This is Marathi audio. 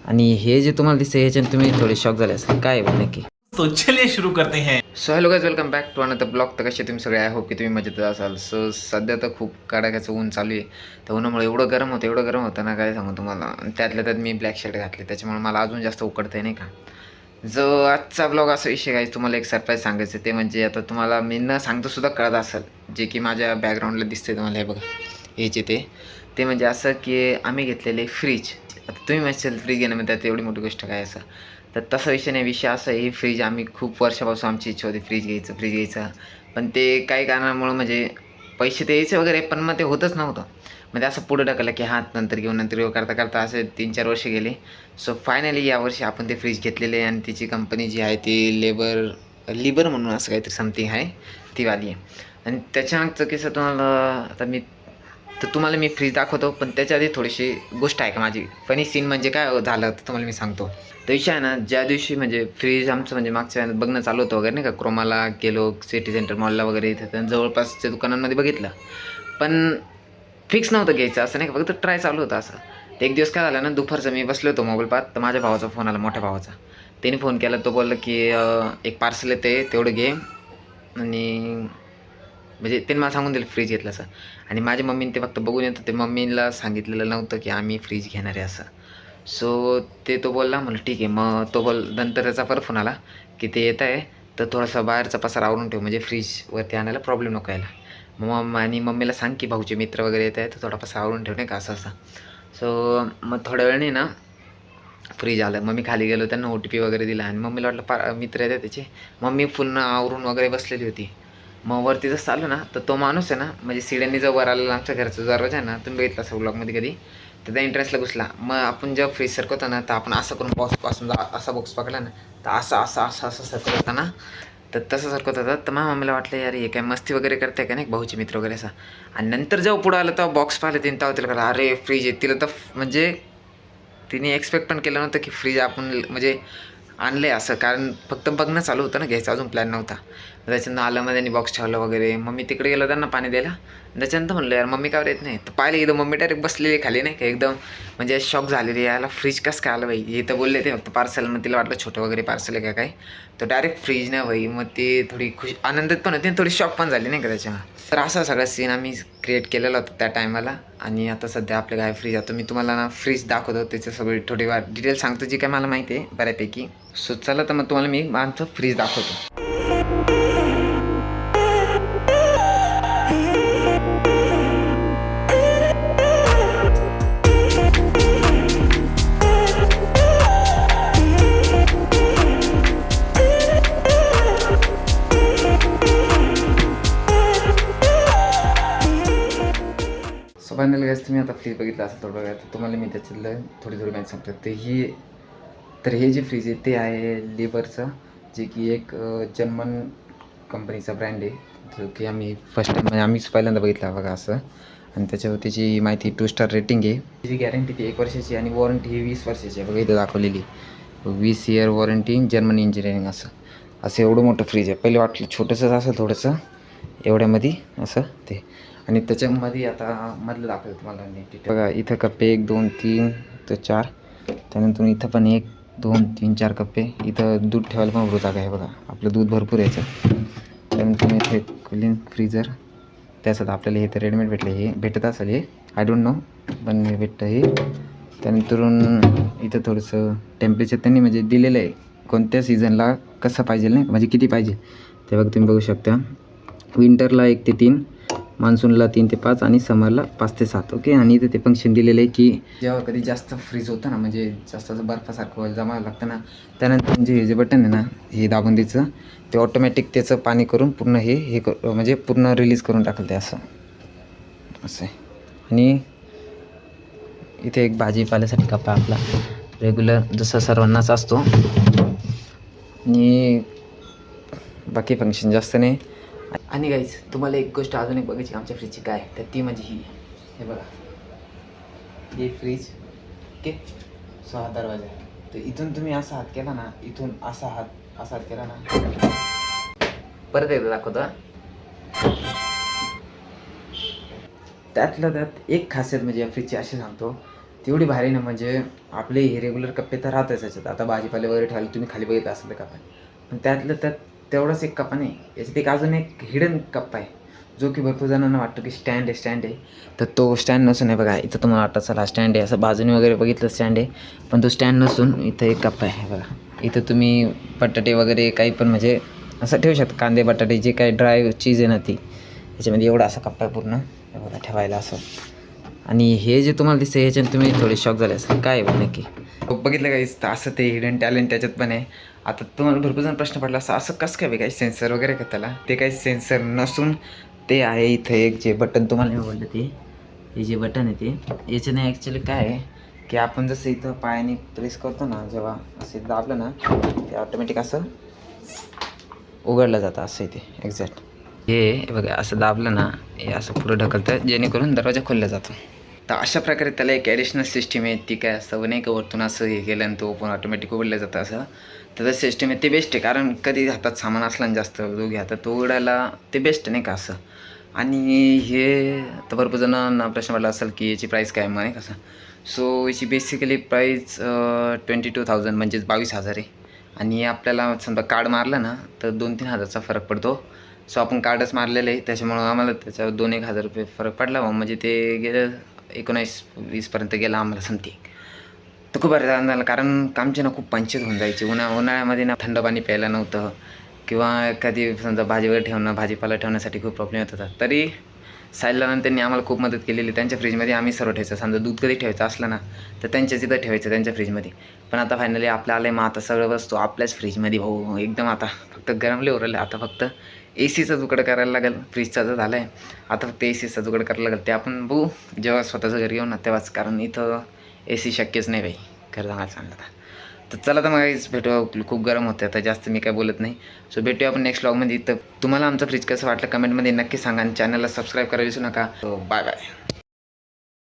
आणि हे जे तुम्हाला दिसतं ह्याच्याने तुम्ही थोडे शॉक झाले असेल, काय आहे नक्की. तो चलिए शुरू करते हैं. So hello guys, welcome back to another blog. तर कसे तुम्ही सगळे, आय होप की तुम्ही मजेत असाल. सो सध्या तर खूप कडाक्याचं ऊन चालू आहे. तर उन्हामुळे एवढं गरम होतं ना, काय सांगू तुम्हाला. आणि त्यातल्या त्यात मी ब्लॅक शर्ट घातले, त्याच्यामुळे मला अजून जास्त उकडतंय नाही का. जो आजचा ब्लॉग असा विषय गाईज, तुम्हाला एक सरप्राईज सांगायचं. ते म्हणजे आता तुम्हाला मी न सांगतो सुद्धा कळत असेल, जे की माझ्या बॅकग्राऊंडला दिसते तुम्हाला. हे बघा, हेचे ते म्हणजे असं की आम्ही घेतलेले फ्रीज. आता तुम्ही म्हणशाल फ्रीज घेणं म्हणजे त्यात एवढी मोठी गोष्ट काय असं. तर तसा विषय नाही, विषय असा आहे, ही फ्रीज आम्ही खूप वर्षापासून आमची इच्छा होती फ्रीज घ्यायचं. पण ते काही कारणामुळं म्हणजे पैसे ते यायचे वगैरे, पण मग ते होतच नव्हतं. म्हणजे असं पुढं ढकललं की हात नंतर घेऊन करता करता असे 3-4 वर्ष गेले. सो फायनली यावर्षी आपण ते फ्रीज घेतलेले आहे आणि तिची कंपनी जी आहे ती लिबर म्हणून असं काहीतरी समथिंग आहे, ती वाली आहे. आणि त्याच्यामागचं कसं तुम्हाला आता तुम्हाला मी फ्रीज दाखवतो, पण त्याच्या आधी थोडीशी गोष्ट आहे का माझी फनी सीन. म्हणजे काय झालं तर तुम्हाला मी सांगतो. तर विषय आहे ना, ज्या दिवशी म्हणजे फ्रीज आमचं म्हणजे मागच्या बघणं चालू होतं वगैरे नाही का, क्रोमाला गेलो, सिटी सेंटर मॉलला वगैरे, इथं जवळपासच्या दुकानांमध्ये बघितलं. पण फिक्स नव्हतं घ्यायचं असं नाही का, फक्त ट्राय चालू होतं असं. तर एक दिवस काय झालं ना, दुपारचं मी बसलो होतो मोबाईल पाहत, तर माझ्या भावाचा फोन आला, मोठ्या भावाचा. त्याने फोन केला, तो बोलला की एक पार्सल येते तेवढं घे. आणि म्हणजे त्यांनी मला सांगून दिलं फ्रीज घेतलं असं. आणि माझ्या मम्मीने ते फक्त बघून येतं, ते मम्मीला सांगितलेलं नव्हतं की आम्ही फ्रीज घेणार आहे असं. सो तो बोलला, म्हणलं ठीक आहे. मग नंतर त्याचा परत फोन आला की ते येत आहे, तर थोडासा बाहेरचा पसारा आवरून ठेव, म्हणजे फ्रीजवरती आणायला प्रॉब्लेम नको यायला. आणि मम्मीला सांग की भाऊचे मित्र वगैरे येत आहे, तर थोडा पसारा आवरून ठेव नाही का असं असं. सो मग थोड्या वेळाने ना फ्रीज आलं. मग मी खाली गेलो, त्यांना OTP वगैरे दिला आणि मम्मीला वाटलं मित्र येतात त्याचे. मम्मी पुन्हा आवरून वगैरे बसलेली होती. मग वरती जसं आलो ना, तर तो माणूस आहे ना, म्हणजे सिड्यांनी जो वर आलेला आमच्या घरचा दरवाजा आहे ना, तुम्ही बघितला असेल ब्लॉगमध्ये कधी, तर त्या एंट्रन्सला घुसला. मग आपण जेव्हा फ्रीज सरकवतो ना, तर आपण असं करून बॉक्सपासून असा बॉक्स पकडला ना, तर असं सरकत होता ना, तर तसं सरकत होता. तर मग मम्मीला वाटलं यार हे काय मस्ती वगैरे करते का नाही, भाऊचे मित्र वगैरे असं. आणि नंतर जेव्हा पुढं आलं तेव्हा बॉक्स पाहिलं तिने, तेव्हा तिला कळलं अरे फ्रीज आहे. तिला तर म्हणजे तिने एक्सपेक्ट पण केलं नव्हतं की फ्रीज आपण म्हणजे आणलं आहे असं. कारण फक्त बघणं चालू होतं ना, घ्यायचा अजून प्लॅन नव्हता. त्याच्यानंतर आलं, मग त्यांनी बॉक्स ठेवलं वगैरे. मग मी तिकडे गेलो त्यांना पाणी द्यायला. त्याच्यानंतर म्हणलं यार मम्मी का येत नाही, तर पाहिलं एकदम मम्मी डायरेक्ट बसलेली खाली नाही का, एकदम म्हणजे शॉक झालेली. यायला फ्रीज कसं काय आलं बाई, हे तर बोलले ते फक्त पार्सल. मग तिला वाटलं छोटं वगैरे पार्सल आहे का काय, तर डायरेक्ट फ्रीज नाही बाई. मग ती थोडी आनंदित पण होती आणि थोडी शॉक पण झाली नाही का त्याच्यामुळे. तर असा सगळा सीन आम्ही क्रिएट केलेला होता त्या टायमाला. आणि आता सध्या आपल्या काय फ्रीज, आता मी तुम्हाला ना फ्रीज दाखवतो, त्याचं सगळी थोडीफार डिटेल सांगतो जी काय मला माहिती आहे बऱ्यापैकी. सो चला तर मग तुम्हाला मी आमचं फ्रीज दाखवतो. सो फायनली गाईस, तुम्ही आता फ्रीज बघितला असेल थोडं बघा, तर तुम्हाला मी त्याच्यातलं थोडी माहिती सांगतो. तर हे जे फ्रीज आहे ते आहे लिबरचं, जे की एक जर्मन कंपनीचा ब्रँड आहे, जो की आम्ही फर्स्ट टाईम म्हणजे आम्हीच पहिल्यांदा बघितला बघा असं. आणि त्याच्यावर त्याची माहिती 2 स्टार रेटिंग आहे. त्याची गॅरंटी ती 1 वर्षाची आणि वॉरंटी ही 20 वर्षाची आहे बघा, इथं दाखवलेली 20 इयर वॉरंटी जर्मन इंजिनिअरिंग असं एवढं मोठं फ्रीज आहे. पहिले वाटलं छोटंसंच असं थोडंसं एवढ्यामध्ये असं ते. आणि त्याच्यामध्ये आता मधलं दाखवलं तुम्हाला नीट बघा. इथं कप्पे 1 2 3 तर 4, त्यानंतर इथं पण 1 2 3 4 कप्पे. इथं दूध ठेवायला पण भरपूर जागा आहे बघा, आपलं दूध भरपूर यायचं. त्यानंतर इथे कूलिंग फ्रीजर, त्यासाठी आपल्याला हे तर रेडीमेड भेटलं, हे भेटत असेल हे आय डोंट नो, पण हे भेटतं हे. त्यानंतर इथं थोडंसं टेम्परेचर त्यांनी म्हणजे दिलेलं आहे, कोणत्या सीझनला कसं पाहिजे नाही म्हणजे किती पाहिजे ते बघा तुम्ही बघू शकता. विंटरला 1 ते 3, मान्सूनला 3 ते 5 आणि समरला 5 ते 7. ओके. आणि इथं ते फंक्शन दिलेलं आहे की जेव्हा कधी जास्त फ्रीज होतं ना, म्हणजे जास्त बर्फासारखं जमायला लागतं ना, त्यानंतर म्हणजे हे जे बटन आहे ना, हे दाबून द्यायचं, ते ऑटोमॅटिक त्याचं पाणी करून पूर्ण हे म्हणजे पूर्ण रिलीज करून टाकलं ते असं आहे. आणि इथे एक भाजीपाल्यासाठी कप्पा आपला रेग्युलर जसं सर्वांनाच असतो. आणि बाकी फंक्शन जास्त नाही. आणि गाईज तुम्हाला एक गोष्ट अजून एक बघायची आमच्या फ्रीजची काय, तर ती म्हणजे हे बघा, हे फ्रीज. ओके. 6 दरवाजा. तर इथून तुम्ही असा हात केला ना, इथून असा हात केला ना, परत एकदा दाखवतो. त्यातल्या त्यात एक खासियत म्हणजे या फ्रीजची अशी सांगतो, तेवढी भारी ना, म्हणजे आपले हे रेग्युलर कप्पे तर राहतच याच्यात. आता भाजीपाले वगैरे ठेवायला तुम्ही खाली बघितलं असेल तर कप्पा, पण त्यातलं त्यात तेवढाच एक कप्पा नाही, याच्यात एक अजून एक हिडन कप्पा आहे, जो की भरपूर जणांना वाटतो की स्टँड आहे. तर तो स्टँड नसून आहे बघा, इथं तुम्हाला वाटतं चला स्टँड आहे, असं बाजूने वगैरे बघितलं स्टँड आहे, पण तो स्टँड नसून इथं एक कप्पा आहे बघा. इथं तुम्ही बटाटे वगैरे काही पण म्हणजे असं ठेवू शकता, कांदे बटाटे जे काही ड्राय चीज आहे ना ती, याच्यामध्ये एवढा असा कप्पा आहे पूर्ण हे बघा ठेवायला असं. आणि हे जे तुम्हाला दिसतं ह्याच्याने तुम्ही थोडे शॉक झाले असेल, काय आहे नक्की बघितलं काही असं ते हिडन टॅलेंट त्याच्यात पण आहे. आता तुम्हाला भरपूर जण प्रश्न पडला असं कसं काय काही सेन्सर वगैरे का त्याला, ते काही सेन्सर नसून ते आहे इथं एक जे बटन तुम्हाला मी बोललं ते, हे जे बटन आहे ते याच्याने ॲक्च्युली काय आहे की आपण जसं इथं पायाने प्रेस करतो ना, जेव्हा असं दाबलं ना ते ऑटोमॅटिक असं उघडलं जातं, असं आहे ते एक्झॅक्ट. हे बघा असं दाबलं ना हे असं पुढं ढकलतं जेणेकरून दरवाजा खोलला जातो. तर अशा प्रकारे त्याला एक ॲडिशनल सिस्टीम आहे, ती काय असतं नाही का वरतून असं हे केलं आणि तो पण ऑटोमॅटिक उघडलं जातं असं. तर सिस्टीम आहे ते बेस्ट आहे, कारण कधी हातात सामान असलं ना जास्त दोघी हातात तो उघडायला ते बेस्ट नाही का असं. आणि हे तर भरपूर जणांना प्रश्न पडला असेल की याची प्राईस काय मग नाही कसं. सो याची बेसिकली प्राईस 22,000 म्हणजेच 22,000 आहे. आणि आपल्याला समजा कार्ड मारलं ना तर 2-3 हजारचा फरक पडतो. सो आपण कार्डच मारलेलं आहे त्याच्यामुळं आम्हाला त्याच्यावर 2-1 हजार रुपये फरक पडला मग, म्हणजे ते गेलं 19-20पर्यंत गेला आम्हाला समथिंग. तर खूप बरं झालं, कारण आमची ना खूप पंचायत होऊन जायची. उन्हाळ्यामध्ये ना थंड पाणी प्यायला नव्हतं, किंवा कधी समजा भाजीवर ठेवणं भाजीपाला ठेवण्यासाठी खूप प्रॉब्लेम येत होता. तरी साहिलला त्यांनी आम्हाला खूप मदत केलेली. त्यांच्या फ्रीजमध्ये आम्ही सर्व ठेवायचं, समजा दूध कधी ठेवायचं असलं ना तर त्यांच्याच इथं ठेवायचं त्यांच्या फ्रीजमध्ये. पण आता फायनली आपलं आलं आहे, मग आता सगळं वस्तू आपल्याच फ्रीजमध्ये भाऊ एकदम. आता फक्त गरमले उरले, आता फक्त AC चा जुगाड करायला लागेल. फ्रीजचा तर झालं आहे, आता फक्त AC चा जुगाड करायला लागेल. ते आपण बघू जेव्हा स्वतःचं घरी येऊ ना तेव्हाच, कारण इथं AC शक्यच नाही बाई खरं सांगायचं सांगलं तर. चला तर मग भेटू, खूप गरम होतं आता, जास्त मी काय बोलत नाही. सो भेटूया आपण नेक्स्ट व्लॉगमध्ये. तर तुम्हाला आमचं फ्रीज कसं वाटलं कमेंटमध्ये नक्की सांगा, आणि चॅनलला सबस्क्राईब करायला विसरू नका. So bye bye.